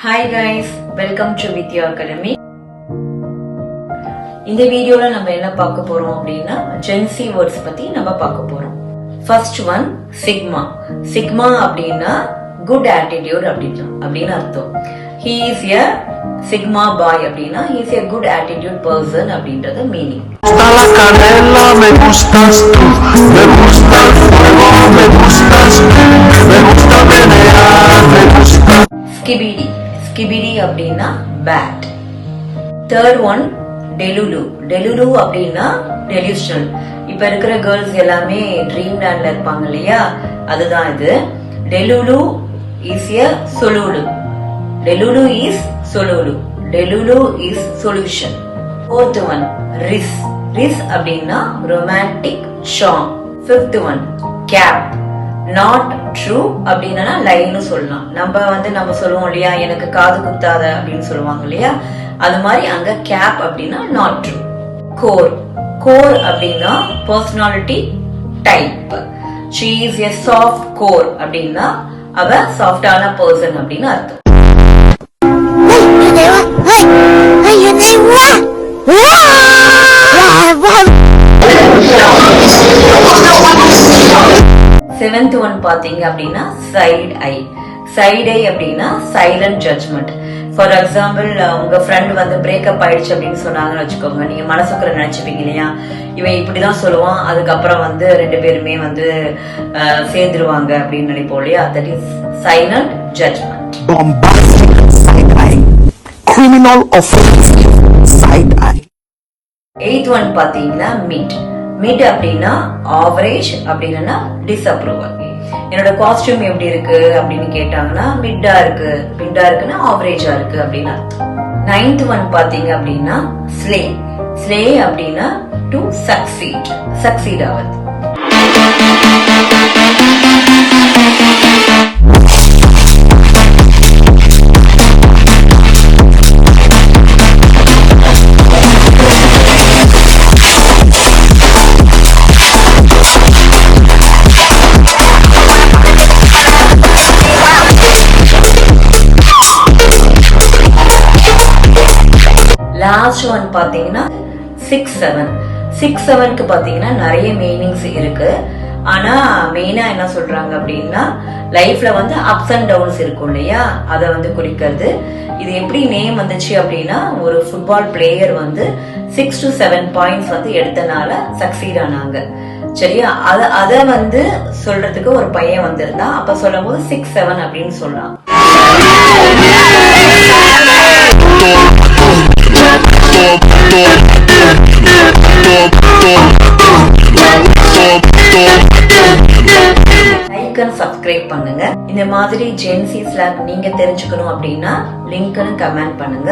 Hi guys, welcome to Vidya Academy. இந்த வீடியோல நம்ம என்ன பார்க்க போறோம் அப்படின்னா Gen Z words பத்தி நம்ம பார்க்க போறோம். First one sigma. Sigma அப்படின்னா good attitude அப்படின்னு அர்த்தம். He is a sigma boy அப்படின்னா he is a good attitude person அப்படின்றது மீனிங். Skibidi. Skibidi அப்படின்னா bad. Third one delulu. Delulu அப்படின்னா delusional. இப்ப இருக்கிற கேர்ள்ஸ் எல்லாமே ட்ரீம் லேண்ட்ல இருப்பாங்க இல்லையா, அதுதான் இது. Delulu is a solulu. Delulu is solulu. Delulu is solution. Fourth one riz. Riz அப்படின்னா romantic charm. Fifth one cap. Not true அப்படின்னா லைன்னு சொல்லலாம். நம்ம சொல்லுவோம் இல்லையா, எனக்கு காது குத்தாத அப்படின்னு சொல்லுவாங்க இல்லையா, அது மாதிரி அங்க கேப் அப்படின்னா not true. Core. Core அப்படின்னா personality type. She is a soft core அப்படின்னா அவ சாஃப்டான பர்சன் அப்படின்னு அர்த்தம். செவன்த் ஒன் பாத்தீங்க அப்படின்னா சைடு ஐ. சைடு ஐ அப்படின்னா சைலண்ட் ஜட்ஜ்மெண்ட். ஃபார் எக்ஸாம்பிள், உங்க ஃப்ரெண்ட் வந்து பிரேக்கப் ஆயிடுச்சு அப்படின்னு சொன்னாங்கன்னு வச்சுக்கோங்க, நீங்க மனசுக்குள்ள நினைச்சுப்பீங்க இல்லையா, இவன் இப்படிதான் சொல்லுவான், அதுக்கப்புறம் வந்து ரெண்டு பேருமே வந்து சேர்ந்துருவாங்க அப்படின்னு நினைப்போம் இல்லையா, that is silent judgement. Bombastic side eye, criminal offensive side eye. Eight one பாத்தீங்கன்னா மிட். மிட் அப்படின்னா ஆவரேஜ் அப்படின்னா டிஸ்அப்ரூவல். என்னோட காஸ்டியூம் எப்படி இருக்கு அப்படின்னு கேட்டாங்கன்னா மிட்டா இருக்குன்னா ஆவரேஜா இருக்கு அப்படின்னு அர்த்தம். நைன்த் ஒன் பாத்தீங்க அப்படின்னா ஸ்லே. ஸ்லே அப்படின்னா டு சக்சீட் ஆவது. லாஸ்ட் ஒன் பாத்தீங்கன்னா 6-7. 6-7க்கு பாத்தீங்கன்னா நிறைய மீனிங்ஸ் இருக்கு. ஆனா மெயினா என்ன சொல்றாங்க அப்படின்னா லைஃப்ல வந்து அப்ஸ் அண்ட் டவுன்ஸ் இருக்கும் இல்லையா, அதை வந்து குறிக்கிறது. இது எப்படி நேம் வந்துச்சு அப்படின்னா, ஒரு ஃபுட்பால் பிளேயர் வந்து 6 to 7 பாயிண்ட்ஸ் வந்து எடுத்தனால சக்சீட் ஆனாங்க. சரியா, அத வந்து சொல்றதுக்கு ஒரு பையன் வந்திருந்தா, அப்ப சொல்லும் போது 6-7 அப்படின்னு சொல்லலாம். லைக் அண்ட் சப்ஸ்கிரைப் பண்ணுங்க. இந்த மாதிரி ஜென் Z ஸ்லாங் நீங்க தெரிஞ்சுக்கணும் அப்படின்னா லிங்க்னு கமெண்ட் பண்ணுங்க.